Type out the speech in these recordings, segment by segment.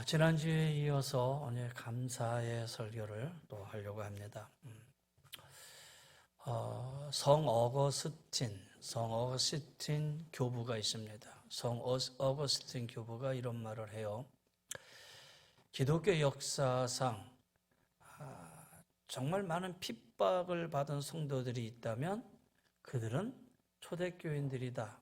지난주에 이어서 오늘 감사의 설교를 또 하려고 합니다. 성 어거스틴 교부가 있습니다. 성 어거스틴 교부가 이런 말을 해요. 기독교 역사상 정말 많은 핍박을 받은 성도들이 있다면 그들은 초대교인들이다.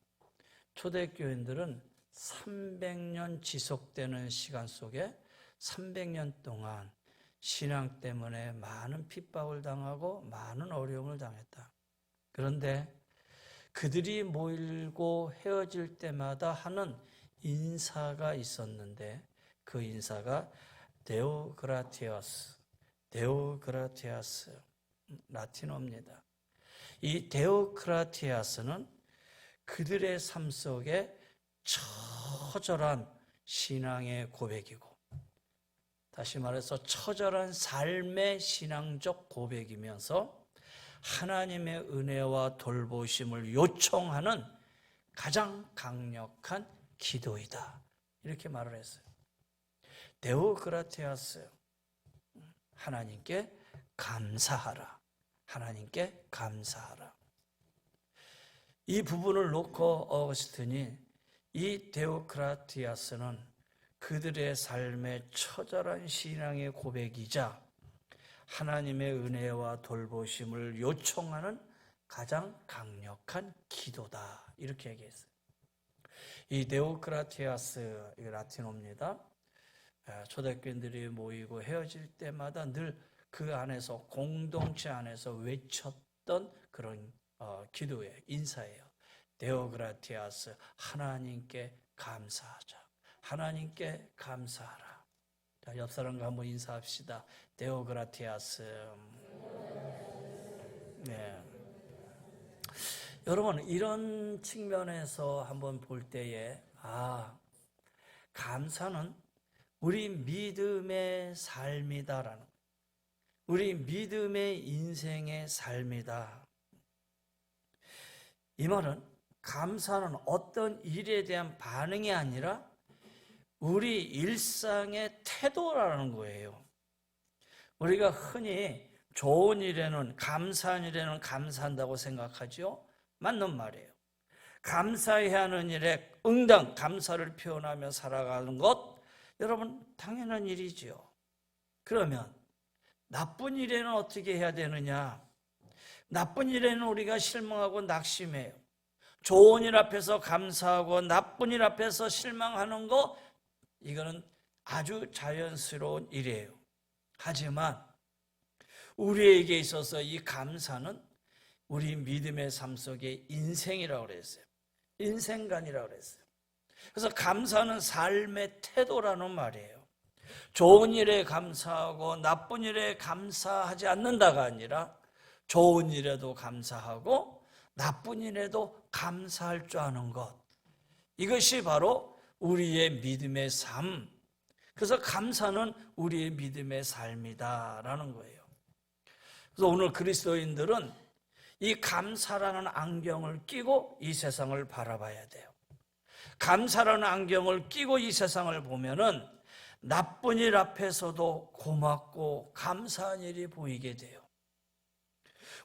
초대교인들은 300년 지속되는 시간 속에 300년 동안 신앙 때문에 많은 핍박을 당하고 많은 어려움을 당했다. 그런데 그들이 모이고 헤어질 때마다 하는 인사가 있었는데 그 인사가 데오 그라티아스 라틴어입니다. 이 데오 그라티아스는 그들의 삶 속에 처절한 신앙의 고백이고, 다시 말해서 처절한 삶의 신앙적 고백이면서 하나님의 은혜와 돌보심을 요청하는 가장 강력한 기도이다. 이렇게 말을 했어요. 데오 그라티아스, 하나님께 감사하라. 하나님께 감사하라. 이 부분을 놓고 어거스틴이 이 데오크라티아스는 그들의 삶의 처절한 신앙의 고백이자 하나님의 은혜와 돌보심을 요청하는 가장 강력한 기도다. 이렇게 얘기했어요. 이 데오크라티아스, 라틴어입니다. 초대교인들이 모이고 헤어질 때마다 늘 그 안에서 공동체 안에서 외쳤던 그런 기도예요. 인사예요. 데오그라티아스, 하나님께 감사하자. 하나님께 감사하라. 자, 옆 사람과 한번 인사합시다. 데오그라티아스. 네. 여러분, 이런 측면에서 한번 볼 때에 감사는 우리 믿음의 삶이다라는, 우리 믿음의 인생의 삶이다. 이 말은 감사는 어떤 일에 대한 반응이 아니라 우리 일상의 태도라는 거예요. 우리가 흔히 좋은 일에는, 감사한 일에는 감사한다고 생각하죠. 맞는 말이에요. 감사해야 하는 일에 응당, 감사를 표현하며 살아가는 것, 여러분 당연한 일이죠. 그러면 나쁜 일에는 어떻게 해야 되느냐? 나쁜 일에는 우리가 실망하고 낙심해요. 좋은 일 앞에서 감사하고 나쁜 일 앞에서 실망하는 거, 이거는 아주 자연스러운 일이에요. 하지만 우리에게 있어서 이 감사는 우리 믿음의 삶 속의 인생이라고 그랬어요. 인생관이라고 그랬어요. 그래서 감사는 삶의 태도라는 말이에요. 좋은 일에 감사하고 나쁜 일에 감사하지 않는다가 아니라 좋은 일에도 감사하고 나쁜 일에도 감사할 줄 아는 것, 이것이 바로 우리의 믿음의 삶. 그래서 감사는 우리의 믿음의 삶이다라는 거예요. 그래서 오늘 그리스도인들은 이 감사라는 안경을 끼고 이 세상을 바라봐야 돼요. 감사라는 안경을 끼고 이 세상을 보면은 나쁜 일 앞에서도 고맙고 감사한 일이 보이게 돼요.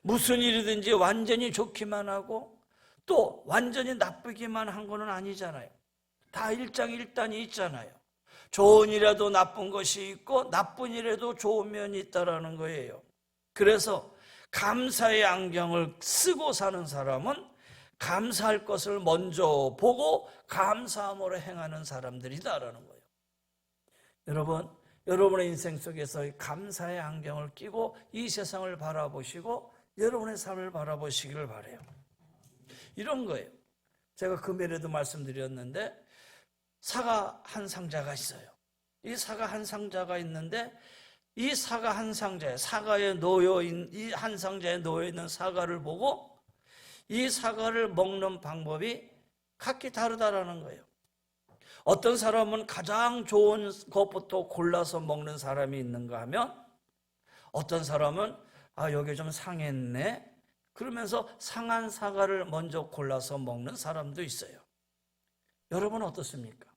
무슨 일이든지 완전히 좋기만 하고 또 완전히 나쁘기만 한 거는 아니잖아요. 다 일장일단이 있잖아요. 좋은 일에도 나쁜 것이 있고 나쁜 일에도 좋은 면이 있다라는 거예요. 그래서 감사의 안경을 쓰고 사는 사람은 감사할 것을 먼저 보고 감사함으로 행하는 사람들이다라는 거예요. 여러분, 여러분의 인생 속에서 감사의 안경을 끼고 이 세상을 바라보시고 여러분의 삶을 바라보시기를 바라요. 이런 거예요. 제가 금요일에도 말씀드렸는데 사과 한 상자가 있어요. 이 사과 한 상자가 있는데 이 사과 한 상자에, 사과에 놓여있는, 이 한 상자에 놓여있는 사과를 보고 이 사과를 먹는 방법이 각기 다르다라는 거예요. 어떤 사람은 가장 좋은 것부터 골라서 먹는 사람이 있는가 하면 어떤 사람은 여기 좀 상했네, 그러면서 상한 사과를 먼저 골라서 먹는 사람도 있어요. 여러분은 어떻습니까?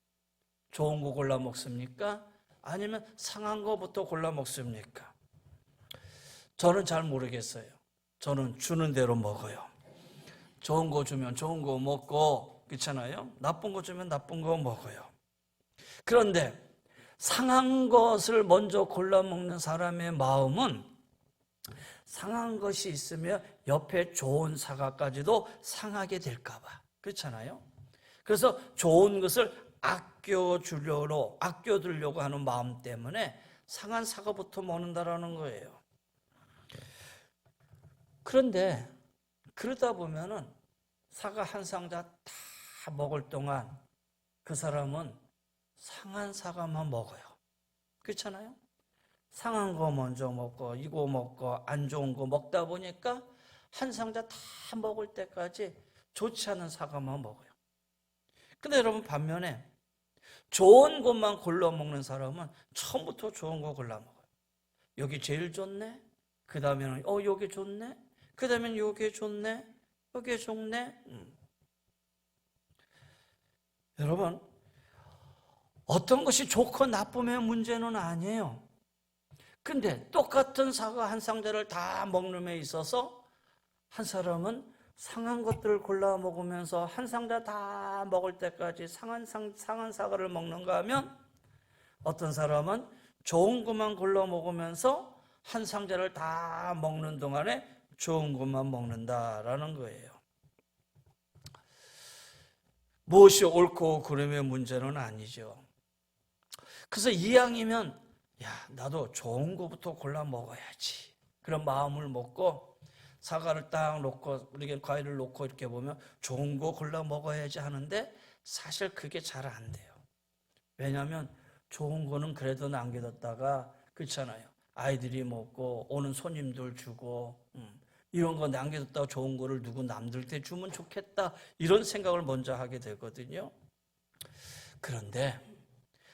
좋은 거 골라 먹습니까? 아니면 상한 거부터 골라 먹습니까? 저는 잘 모르겠어요. 저는 주는 대로 먹어요. 좋은 거 주면 좋은 거 먹고, 그렇잖아요? 나쁜 거 주면 나쁜 거 먹어요. 그런데 상한 것을 먼저 골라 먹는 사람의 마음은 상한 것이 있으면 옆에 좋은 사과까지도 상하게 될까 봐. 그렇잖아요? 그래서 좋은 것을 아껴두려고 하는 마음 때문에 상한 사과부터 먹는다라는 거예요. 그런데 그러다 보면은 사과 한 상자 다 먹을 동안 그 사람은 상한 사과만 먹어요. 그렇잖아요? 상한 거 먼저 먹고 이거 먹고 안 좋은 거 먹다 보니까 한 상자 다 먹을 때까지 좋지 않은 사과만 먹어요. 근데 여러분, 반면에 좋은 것만 골라 먹는 사람은 처음부터 좋은 거 골라 먹어요. 여기 제일 좋네? 그 다음에는 여기 좋네? 그 다음엔 여기 좋네? 여기 좋네? 여러분, 어떤 것이 좋고 나쁘면 문제는 아니에요. 근데 똑같은 사과 한 상자를 다 먹는 데 있어서 한 사람은 상한 것들을 골라 먹으면서 한 상자 다 먹을 때까지 상한 사과를 먹는가 하면, 어떤 사람은 좋은 것만 골라 먹으면서 한 상자를 다 먹는 동안에 좋은 것만 먹는다라는 거예요. 무엇이 옳고 그름의 문제는 아니죠. 그래서 이왕이면 나도 좋은 것부터 골라 먹어야지, 그런 마음을 먹고 사과를 딱 놓고, 우리가 과일을 놓고 이렇게 보면 좋은 거 골라 먹어야지 하는데 사실 그게 잘 안 돼요. 왜냐하면 좋은 거는 그래도 남겨뒀다가, 그렇잖아요, 아이들이 먹고 오는 손님들 주고 이런 거 남겨뒀다가 좋은 거를 누구 남들한테 주면 좋겠다, 이런 생각을 먼저 하게 되거든요. 그런데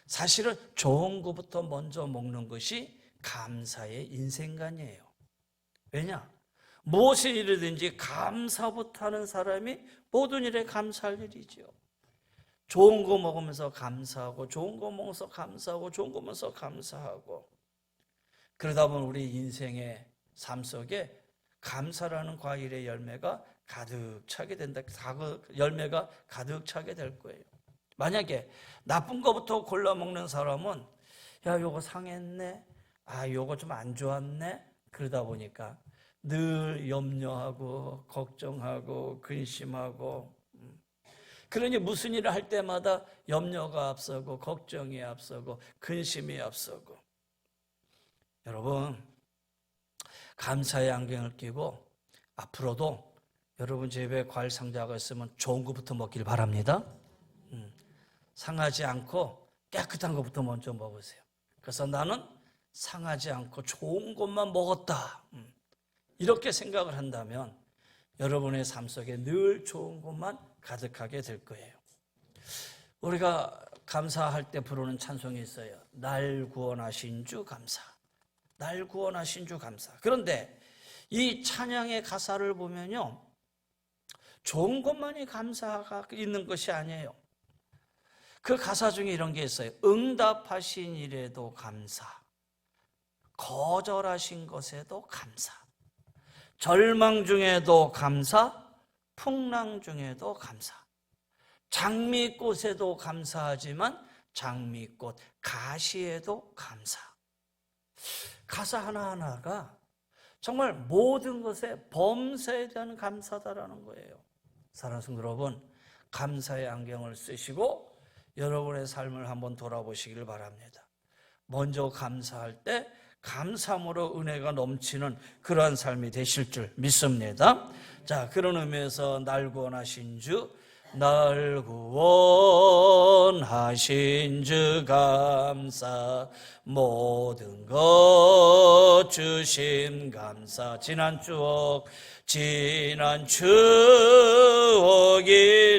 사실은 좋은 것부터 먼저 먹는 것이 감사의 인생관이에요. 왜냐? 무엇의 일이든지 감사부터 하는 사람이 모든 일에 감사할 일이죠. 좋은 거 먹으면서 감사하고, 좋은 거 먹어서 감사하고, 좋은 거 먹어서 감사하고, 그러다 보면 우리 인생의 삶 속에 감사라는 과일의 열매가 가득 차게 된다. 열매가 가득 차게 될 거예요. 만약에 나쁜 거부터 골라 먹는 사람은 요거 상했네, 요거 좀 안 좋았네, 그러다 보니까 늘 염려하고 걱정하고 근심하고, 그러니 무슨 일을 할 때마다 염려가 앞서고 걱정이 앞서고 근심이 앞서고. 여러분, 감사의 안경을 끼고 앞으로도 여러분 집에 과일 상자가 있으면 좋은 것부터 먹길 바랍니다. 상하지 않고 깨끗한 것부터 먼저 먹으세요. 그래서 나는 상하지 않고 좋은 것만 먹었다, 이렇게 생각을 한다면 여러분의 삶 속에 늘 좋은 것만 가득하게 될 거예요. 우리가 감사할 때 부르는 찬송이 있어요. 날 구원하신 주 감사. 날 구원하신 주 감사. 그런데 이 찬양의 가사를 보면요, 좋은 것만이 감사가 있는 것이 아니에요. 그 가사 중에 이런 게 있어요. 응답하신 일에도 감사, 거절하신 것에도 감사, 절망 중에도 감사, 풍랑 중에도 감사, 장미꽃에도 감사하지만 장미꽃 가시에도 감사. 가사 하나하나가 정말 모든 것에 범사에 대한 감사다라는 거예요. 사랑하는 성도 여러분, 감사의 안경을 쓰시고 여러분의 삶을 한번 돌아보시길 바랍니다. 먼저 감사할 때 감사함으로 은혜가 넘치는 그러한 삶이 되실 줄 믿습니다. 자, 그런 의미에서 날 구원하신 주, 날 구원하신 주 감사, 모든 것 주심 감사. 지난 추억이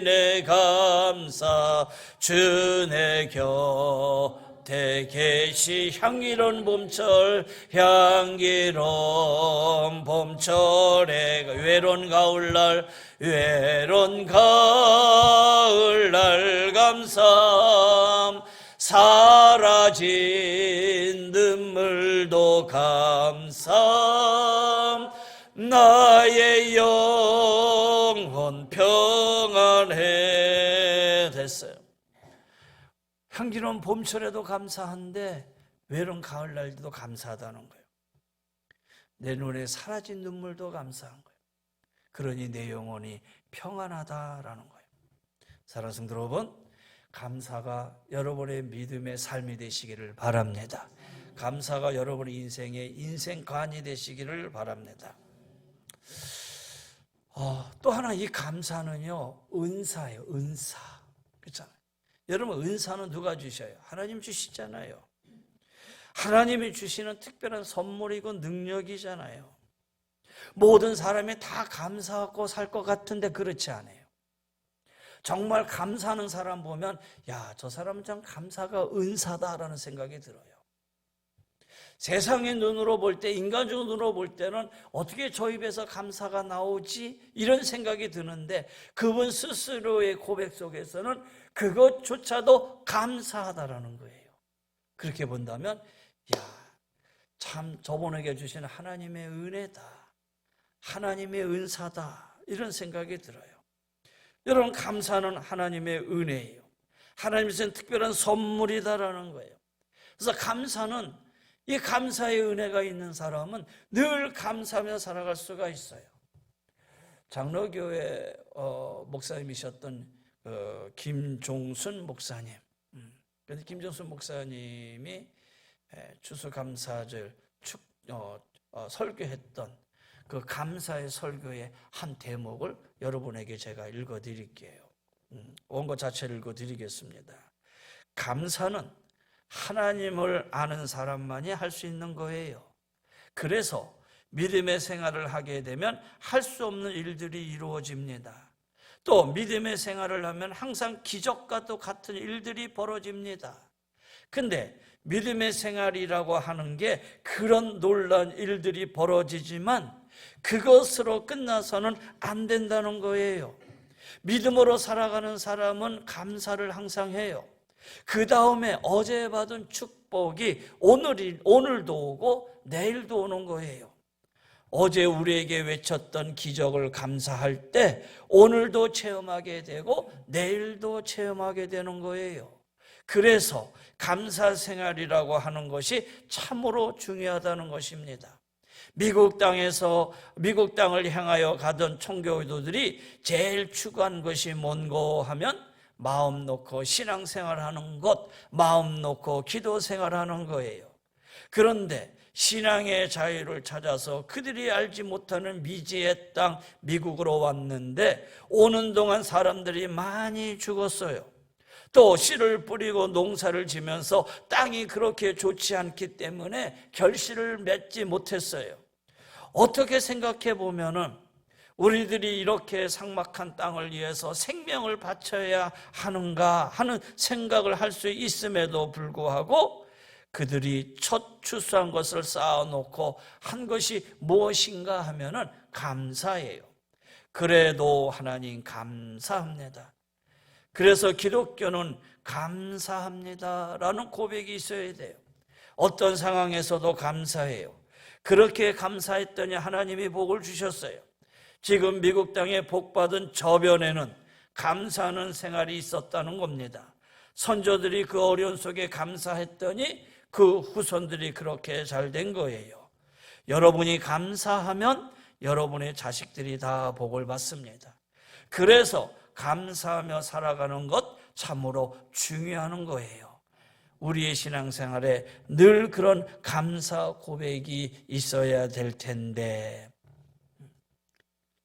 내 감사, 주 내 곁에 계시. 향기로운 봄철, 향기로운 봄철에 외로운 가을날 감사, 사라진 눈물도 감사함. 나의 영혼 평안해. 됐어요. 향기로운 봄철에도 감사한데 외로운 가을날도 감사하다는 거예요. 내 눈에 사라진 눈물도 감사한 거예요. 그러니 내 영혼이 평안하다라는 거예요. 사랑하는 성도 여러분, 감사가 여러분의 믿음의 삶이 되시기를 바랍니다. 감사가 여러분의 인생의 인생관이 되시기를 바랍니다. 또 하나, 이 감사는요, 은사예요. 은사. 그렇잖아요. 여러분, 은사는 누가 주셔요? 하나님 주시잖아요. 하나님이 주시는 특별한 선물이고 능력이잖아요. 모든 사람이 다 감사하고 살 것 같은데 그렇지 않아요. 정말 감사하는 사람 보면 야, 저 사람은 참 감사가 은사다라는 생각이 들어요. 세상의 눈으로 볼 때, 인간적인 눈으로 볼 때는 어떻게 저 입에서 감사가 나오지? 이런 생각이 드는데 그분 스스로의 고백 속에서는 그것조차도 감사하다라는 거예요. 그렇게 본다면 야, 참 저분에게 주신 하나님의 은혜다, 하나님의 은사다, 이런 생각이 들어요. 여러분, 감사는 하나님의 은혜예요. 하나님께서는 특별한 선물이다라는 거예요. 그래서 감사는, 이 감사의 은혜가 있는 사람은 늘 감사하며 살아갈 수가 있어요. 장로교회 목사님이셨던 김종순 목사님. 그래서 김종순 목사님이 추수감사절 설교했던 그 감사의 설교의 한 대목을 여러분에게 제가 읽어드릴게요. 원고 자체를 읽어드리겠습니다. 감사는 하나님을 아는 사람만이 할 수 있는 거예요. 그래서 믿음의 생활을 하게 되면 할 수 없는 일들이 이루어집니다. 또 믿음의 생활을 하면 항상 기적과 또 같은 일들이 벌어집니다. 근데 믿음의 생활이라고 하는 게 그런 놀라운 일들이 벌어지지만 그것으로 끝나서는 안 된다는 거예요. 믿음으로 살아가는 사람은 감사를 항상 해요. 그 다음에 어제 받은 축복이 오늘도 오고 내일도 오는 거예요. 어제 우리에게 외쳤던 기적을 감사할 때 오늘도 체험하게 되고 내일도 체험하게 되는 거예요. 그래서 감사 생활이라고 하는 것이 참으로 중요하다는 것입니다. 미국 땅을 향하여 가던 청교도들이 제일 추구한 것이 뭔고 하면 마음 놓고 신앙생활하는 것, 마음 놓고 기도생활하는 거예요. 그런데 신앙의 자유를 찾아서 그들이 알지 못하는 미지의 땅 미국으로 왔는데 오는 동안 사람들이 많이 죽었어요. 또 씨를 뿌리고 농사를 지면서 땅이 그렇게 좋지 않기 때문에 결실을 맺지 못했어요. 어떻게 생각해 보면은 우리들이 이렇게 삭막한 땅을 위해서 생명을 바쳐야 하는가 하는 생각을 할 수 있음에도 불구하고 그들이 첫 추수한 것을 쌓아놓고 한 것이 무엇인가 하면은 감사예요. 그래도 하나님 감사합니다. 그래서 기독교는 감사합니다라는 고백이 있어야 돼요. 어떤 상황에서도 감사해요. 그렇게 감사했더니 하나님이 복을 주셨어요. 지금 미국 땅에 복받은 저변에는 감사하는 생활이 있었다는 겁니다. 선조들이 그 어려운 속에 감사했더니 그 후손들이 그렇게 잘 된 거예요. 여러분이 감사하면 여러분의 자식들이 다 복을 받습니다. 그래서 감사하며 살아가는 것 참으로 중요한 거예요. 우리의 신앙생활에 늘 그런 감사 고백이 있어야 될 텐데,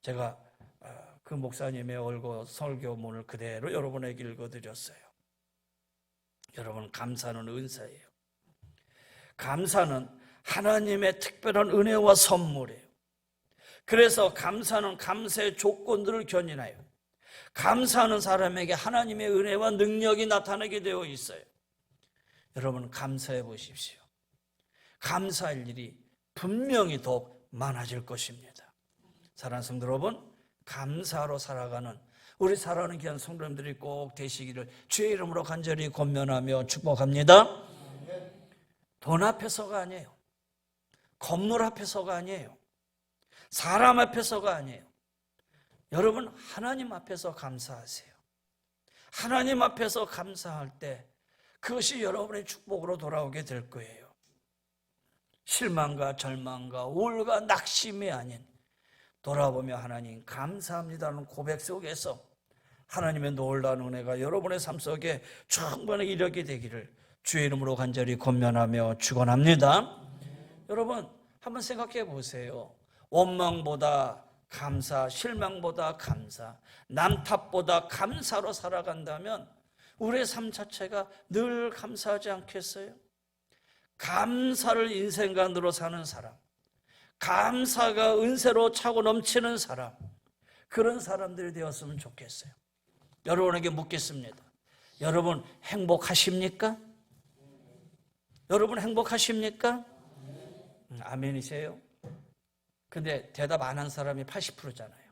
제가 그 목사님의 설교문을 그대로 여러분에게 읽어드렸어요. 여러분, 감사는 은사예요. 감사는 하나님의 특별한 은혜와 선물이에요. 그래서 감사는 감사의 조건들을 견인하여 감사하는 사람에게 하나님의 은혜와 능력이 나타나게 되어 있어요. 여러분, 감사해 보십시오. 감사할 일이 분명히 더 많아질 것입니다. 사랑하는 성도 여러분, 감사로 살아가는 우리 사랑하는 귀한 성도님들이 꼭 되시기를 주의 이름으로 간절히 권면하며 축복합니다. 돈 앞에서가 아니에요. 건물 앞에서가 아니에요. 사람 앞에서가 아니에요. 여러분, 하나님 앞에서 감사하세요. 하나님 앞에서 감사할 때 그것이 여러분의 축복으로 돌아오게 될 거예요. 실망과 절망과 우울과 낙심이 아닌 돌아보며 하나님 감사합니다는 고백 속에서 하나님의 놀라운 은혜가 여러분의 삶 속에 충분히 이르게 되기를 주의 이름으로 간절히 권면하며 축원합니다. 여러분, 한번 생각해 보세요. 원망보다 감사, 실망보다 감사, 남 탓보다 감사로 살아간다면 우리의 삶 자체가 늘 감사하지 않겠어요? 감사를 인생관으로 사는 사람, 감사가 은세로 차고 넘치는 사람, 그런 사람들이 되었으면 좋겠어요. 여러분에게 묻겠습니다. 여러분 행복하십니까? 여러분 행복하십니까? 아멘이세요? 근데 대답 안 한 사람이 80%잖아요.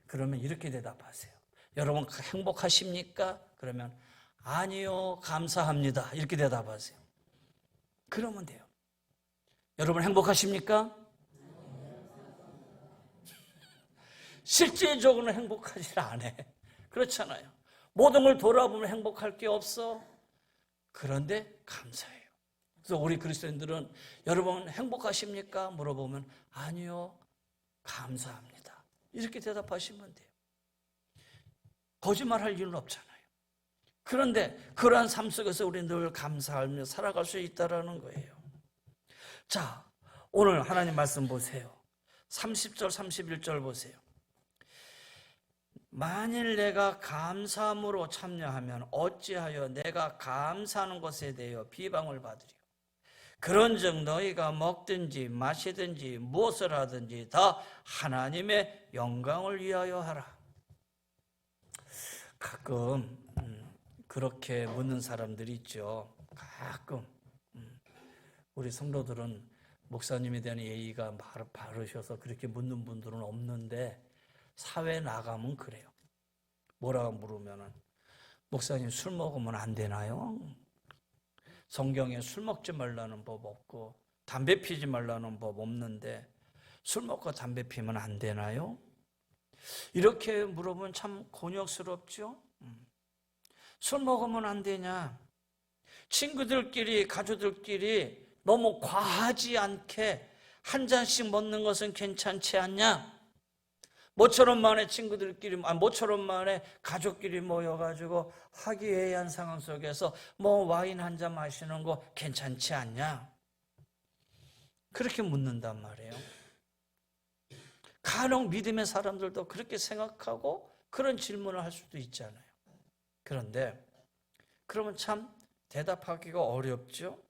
그러면 이렇게 대답하세요. 여러분 행복하십니까? 그러면 아니요, 감사합니다. 이렇게 대답하세요. 그러면 돼요. 여러분 행복하십니까? 실질적으로는 행복하지 않아. 그렇잖아요. 모든 걸 돌아보면 행복할 게 없어. 그런데 감사해요. 그래서 우리 그리스도인들은 여러분 행복하십니까? 물어보면 아니요, 감사합니다. 이렇게 대답하시면 돼요. 거짓말할 이유는 없잖아요. 그런데 그러한 삶 속에서 우리는 늘 감사하며 살아갈 수 있다는 거예요. 자, 오늘 하나님 말씀 보세요. 30절 31절 보세요. 만일 내가 감사함으로 참여하면 어찌하여 내가 감사하는 것에 대하여 비방을 받으리요. 그런즉 너희가 먹든지 마시든지 무엇을 하든지 다 하나님의 영광을 위하여 하라. 가끔 그렇게 묻는 사람들이 있죠. 가끔 우리 성도들은 목사님에 대한 예의가 바르셔서 그렇게 묻는 분들은 없는데 사회에 나가면 그래요. 뭐라고 물으면은 목사님 술 먹으면 안 되나요? 성경에 술 먹지 말라는 법 없고 담배 피지 말라는 법 없는데 술 먹고 담배 피면 안 되나요? 이렇게 물어보면 참 곤욕스럽죠? 술 먹으면 안 되냐? 친구들끼리 가족들끼리 너무 과하지 않게 한 잔씩 먹는 것은 괜찮지 않냐? 모처럼 만에 친구들끼리, 모처럼 만에 가족끼리 모여가지고 화기애애한 상황 속에서 뭐 와인 한 잔 마시는 거 괜찮지 않냐? 그렇게 묻는단 말이에요. 간혹 믿음의 사람들도 그렇게 생각하고 그런 질문을 할 수도 있잖아요. 그런데 그러면 참 대답하기가 어렵죠?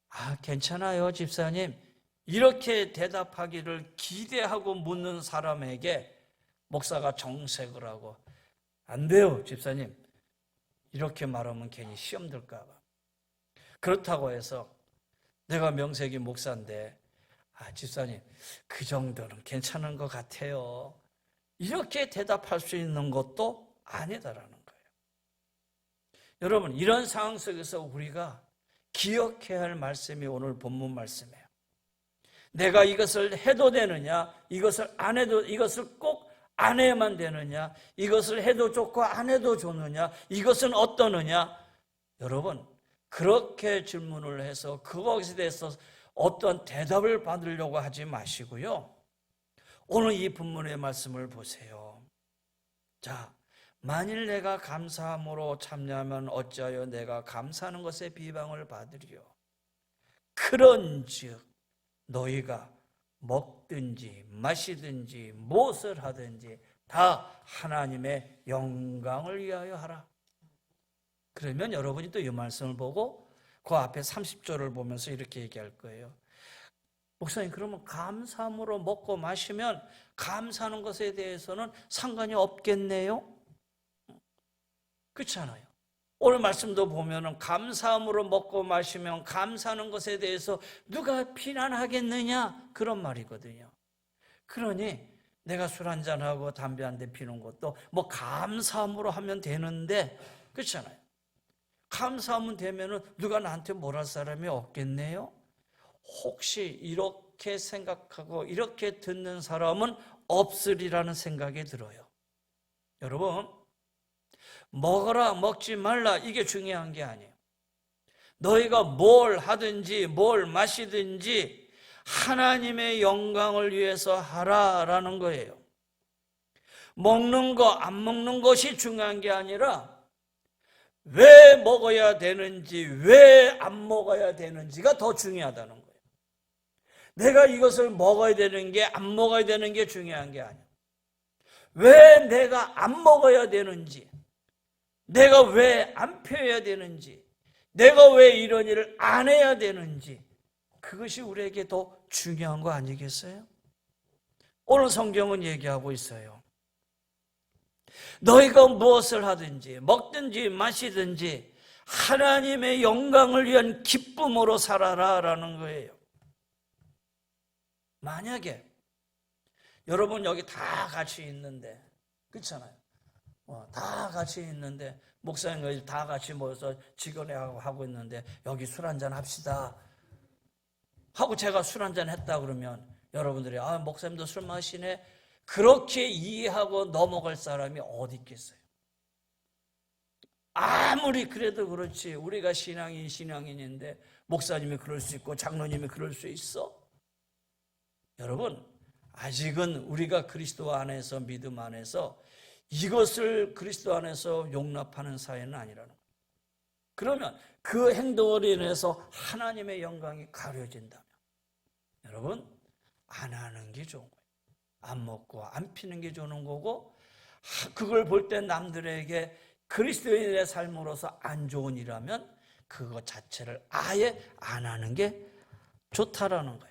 아, 괜찮아요, 집사님. 이렇게 대답하기를 기대하고 묻는 사람에게 목사가 정색을 하고 안 돼요, 집사님. 이렇게 말하면 괜히 시험 들까 봐. 그렇다고 해서 내가 명색이 목사인데 아, 집사님, 그 정도는 괜찮은 것 같아요. 이렇게 대답할 수 있는 것도 아니다라는 거예요. 여러분, 이런 상황 속에서 우리가 기억해야 할 말씀이 오늘 본문 말씀이에요. 내가 이것을 해도 되느냐, 이것을 안 해도, 이것을 꼭 안 해야만 되느냐, 이것을 해도 좋고 안 해도 좋느냐, 이것은 어떠느냐. 여러분, 그렇게 질문을 해서 그것에 대해서 어떤 대답을 받으려고 하지 마시고요. 오늘 이 본문의 말씀을 보세요. 자, 만일 내가 감사함으로 참여하면 어찌하여 내가 감사하는 것에 비방을 받으리요. 그런즉 너희가 먹든지 마시든지 무엇을 하든지 다 하나님의 영광을 위하여 하라. 그러면 여러분이 또 이 말씀을 보고 그 앞에 30절을 보면서 이렇게 얘기할 거예요. 목사님, 그러면 감사함으로 먹고 마시면 감사하는 것에 대해서는 상관이 없겠네요? 그렇잖아요. 오늘 말씀도 보면은 감사함으로 먹고 마시면 감사하는 것에 대해서 누가 비난하겠느냐? 그런 말이거든요. 그러니 내가 술 한잔하고 담배 한 대 피는 것도 뭐 감사함으로 하면 되는데, 그렇잖아요. 감사하면 되면은 누가 나한테 뭘 할 사람이 없겠네요? 혹시 이렇게 생각하고 이렇게 듣는 사람은 없으리라는 생각이 들어요. 여러분, 먹어라 먹지 말라 이게 중요한 게 아니에요. 너희가 뭘 하든지 뭘 마시든지 하나님의 영광을 위해서 하라라는 거예요. 먹는 거 안 먹는 것이 중요한 게 아니라 왜 먹어야 되는지 왜 안 먹어야 되는지가 더 중요하다는 거예요. 내가 이것을 먹어야 되는 게 안 먹어야 되는 게 중요한 게 아니에요. 왜 내가 안 먹어야 되는지, 내가 왜 안 펴야 되는지, 내가 왜 이런 일을 안 해야 되는지, 그것이 우리에게 더 중요한 거 아니겠어요? 오늘 성경은 얘기하고 있어요. 너희가 무엇을 하든지 먹든지 마시든지 하나님의 영광을 위한 기쁨으로 살아라라는 거예요. 만약에 여러분 여기 다 같이 있는데, 그렇잖아요. 다 같이 있는데 목사님과 다 같이 모여서 직원회하고 하고 있는데 여기 술 한잔 합시다 하고 제가 술 한잔 했다 그러면 여러분들이 목사님도 술 마시네 그렇게 이해하고 넘어갈 사람이 어디 있겠어요? 아무리 그래도 그렇지 우리가 신앙인인데 목사님이 그럴 수 있고 장로님이 그럴 수 있어? 여러분, 아직은 우리가 그리스도 안에서 믿음 안에서 이것을 그리스도 안에서 용납하는 사회는 아니라는 거예요. 그러면 그 행동으로 인해서 하나님의 영광이 가려진다면 여러분, 안 하는 게 좋은 거예요. 안 먹고 안 피는 게 좋은 거고, 그걸 볼 때 남들에게 그리스도인의 삶으로서 안 좋은 일이라면 그것 자체를 아예 안 하는 게 좋다라는 거예요.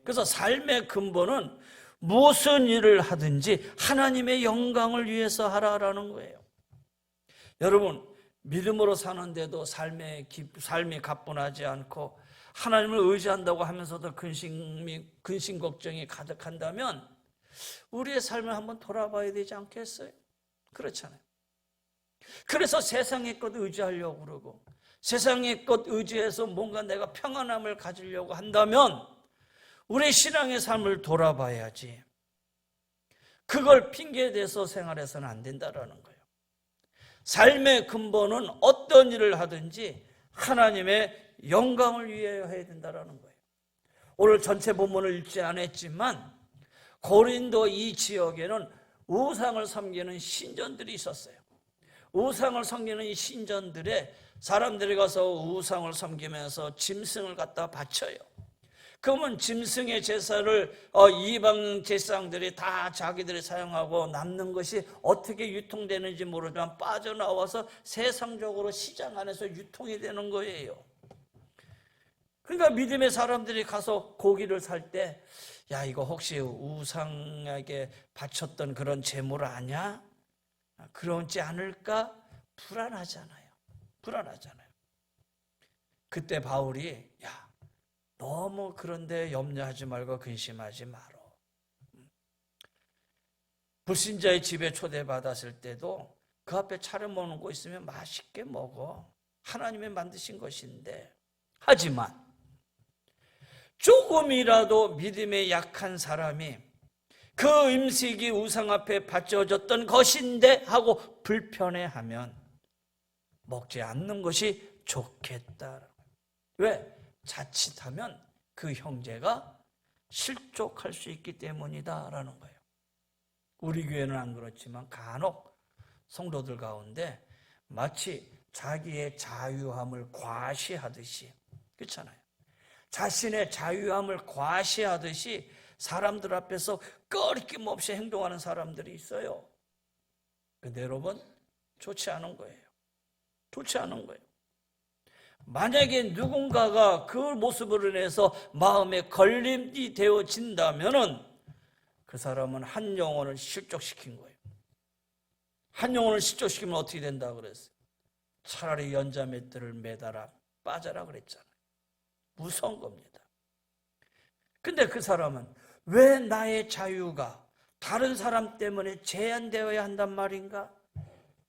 그래서 삶의 근본은 무슨 일을 하든지 하나님의 영광을 위해서 하라라는 거예요. 여러분, 믿음으로 사는데도 삶이 가뿐하지 않고 하나님을 의지한다고 하면서도 근심 걱정이 가득한다면 우리의 삶을 한번 돌아봐야 되지 않겠어요? 그렇잖아요. 그래서 세상의 것 의지하려고 그러고 세상의 것 의지해서 뭔가 내가 평안함을 가지려고 한다면 우리 신앙의 삶을 돌아봐야지. 그걸 핑계대서 생활해서는 안 된다라는 거예요. 삶의 근본은 어떤 일을 하든지 하나님의 영광을 위하여 해야 된다라는 거예요. 오늘 전체 본문을 읽지 않았지만 고린도 이 지역에는 우상을 섬기는 신전들이 있었어요. 우상을 섬기는 이 신전들에 사람들이 가서 우상을 섬기면서 짐승을 갖다 바쳐요. 그러면 짐승의 제사를 이방 제사장들이 다 자기들이 사용하고 남는 것이 어떻게 유통되는지 모르지만 빠져나와서 세상적으로 시장 안에서 유통이 되는 거예요. 그러니까 믿음의 사람들이 가서 고기를 살 때 야, 이거 혹시 우상에게 바쳤던 그런 제물 아냐? 그렇지 않을까? 불안하잖아요. 그때 바울이 야, 너무 그런데 염려하지 말고 근심하지 마라. 불신자의 집에 초대받았을 때도 그 앞에 차려먹는 거 있으면 맛있게 먹어. 하나님이 만드신 것인데. 하지만 조금이라도 믿음에 약한 사람이 그 음식이 우상 앞에 바쳐졌던 것인데 하고 불편해하면 먹지 않는 것이 좋겠다. 왜? 자칫하면 그 형제가 실족할 수 있기 때문이다라는 거예요. 우리 교회는 안 그렇지만 간혹 성도들 가운데 마치 자기의 자유함을 과시하듯이, 그렇잖아요. 자신의 자유함을 과시하듯이 사람들 앞에서 꺼리낌 없이 행동하는 사람들이 있어요. 근데 여러분, 좋지 않은 거예요. 만약에 누군가가 그 모습으로 인해서 마음에 걸림이 되어진다면은 그 사람은 한 영혼을 실족시킨 거예요. 한 영혼을 실족시키면 어떻게 된다 그랬어요? 차라리 연자맷들을 매달아 빠져라 그랬잖아요. 무서운 겁니다. 근데 그 사람은 왜 나의 자유가 다른 사람 때문에 제한되어야 한단 말인가?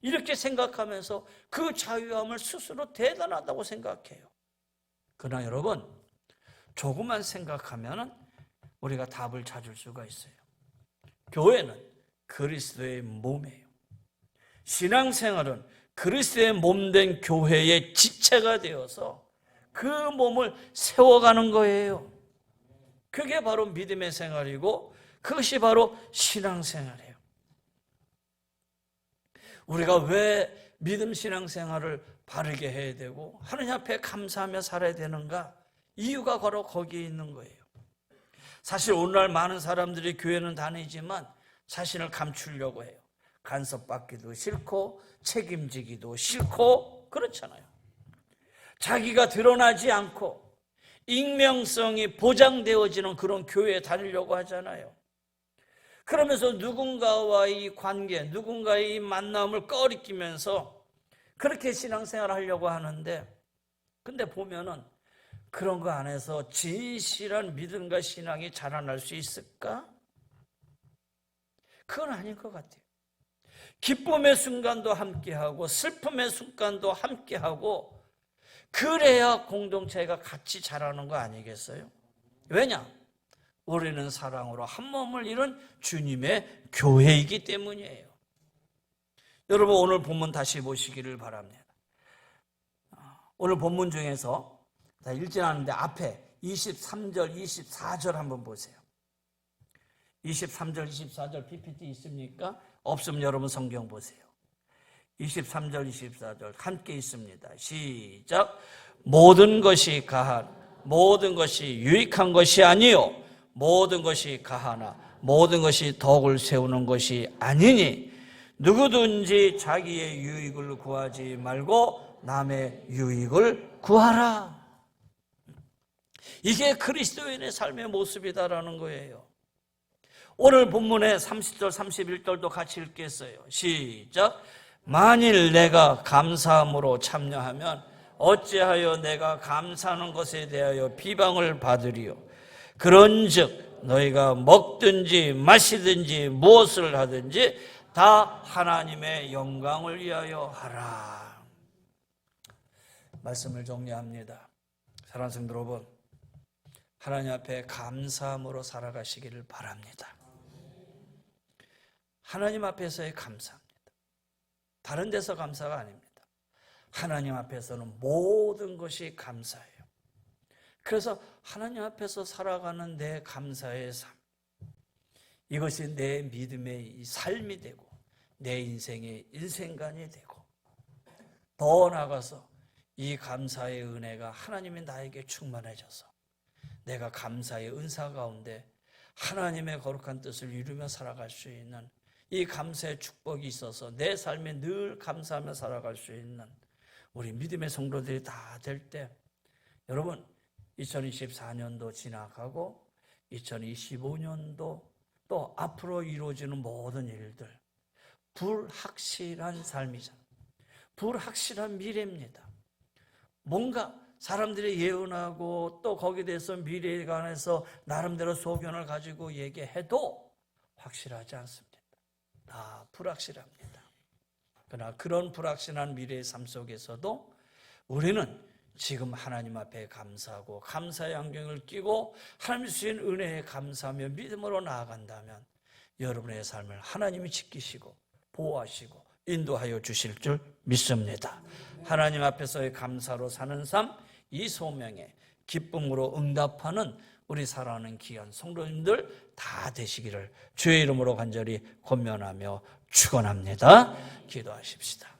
이렇게 생각하면서 그 자유함을 스스로 대단하다고 생각해요. 그러나 여러분, 조금만 생각하면 우리가 답을 찾을 수가 있어요. 교회는 그리스도의 몸이에요. 신앙생활은 그리스도의 몸된 교회의 지체가 되어서 그 몸을 세워가는 거예요. 그게 바로 믿음의 생활이고 그것이 바로 신앙생활이에요. 우리가 왜 믿음 신앙생활을 바르게 해야 되고 하느님 앞에 감사하며 살아야 되는가? 이유가 바로 거기에 있는 거예요. 사실 오늘날 많은 사람들이 교회는 다니지만 자신을 감추려고 해요. 간섭받기도 싫고 책임지기도 싫고 그렇잖아요. 자기가 드러나지 않고 익명성이 보장되어지는 그런 교회에 다니려고 하잖아요. 그러면서 누군가와의 관계, 누군가의 만남을 꺼리끼면서 그렇게 신앙생활을 하려고 하는데, 근데 보면은 그런 거 안에서 진실한 믿음과 신앙이 자라날 수 있을까? 그건 아닐 것 같아요. 기쁨의 순간도 함께하고 슬픔의 순간도 함께하고 그래야 공동체가 같이 자라는 거 아니겠어요? 왜냐? 우리는 사랑으로 한 몸을 이룬 주님의 교회이기 때문이에요. 여러분, 오늘 본문 다시 보시기를 바랍니다. 오늘 본문 중에서 다 읽지 않았는데 앞에 23절, 24절 한번 보세요. 23절, 24절 PPT 있습니까? 없으면 여러분 성경 보세요. 23절, 24절 함께 있습니다. 시작. 모든 것이 가한, 모든 것이 유익한 것이 아니요 모든 것이 가하나 모든 것이 덕을 세우는 것이 아니니 누구든지 자기의 유익을 구하지 말고 남의 유익을 구하라. 이게 그리스도인의 삶의 모습이다라는 거예요. 오늘 본문의 30절, 31절도 같이 읽겠어요. 시작. 만일 내가 감사함으로 참여하면 어찌하여 내가 감사하는 것에 대하여 비방을 받으리요. 그런즉 너희가 먹든지 마시든지 무엇을 하든지 다 하나님의 영광을 위하여 하라. 말씀을 정리합니다. 사랑하는 성도 여러분, 하나님 앞에 감사함으로 살아가시기를 바랍니다. 하나님 앞에서의 감사합니다. 다른 데서 감사가 아닙니다. 하나님 앞에서는 모든 것이 감사예요. 그래서 하나님 앞에서 살아가는 내 감사의 삶, 이것이 내 믿음의 삶이 되고 내 인생의 인생관이 되고, 더 나아가서 이 감사의 은혜가 하나님이 나에게 충만해져서 내가 감사의 은사 가운데 하나님의 거룩한 뜻을 이루며 살아갈 수 있는 이 감사의 축복이 있어서 내 삶에 늘 감사하며 살아갈 수 있는 우리 믿음의 성도들이 다 될 때, 여러분 2024년도 지나가고 2025년도 또 앞으로 이루어지는 모든 일들, 불확실한 삶이잖아요. 불확실한 미래입니다. 뭔가 사람들이 예언하고 또 거기에 대해서 미래에 관해서 나름대로 소견을 가지고 얘기해도 확실하지 않습니다. 다 불확실합니다. 그러나 그런 불확실한 미래의 삶 속에서도 우리는 지금 하나님 앞에 감사하고 감사의 안경을 끼고 하나님 주신 은혜에 감사하며 믿음으로 나아간다면 여러분의 삶을 하나님이 지키시고 보호하시고 인도하여 주실 줄 믿습니다. 하나님 앞에서의 감사로 사는 삶, 이 소명에 기쁨으로 응답하는 우리 사랑하는 귀한 성도님들 다 되시기를 주의 이름으로 간절히 권면하며 축원합니다. 기도하십시다.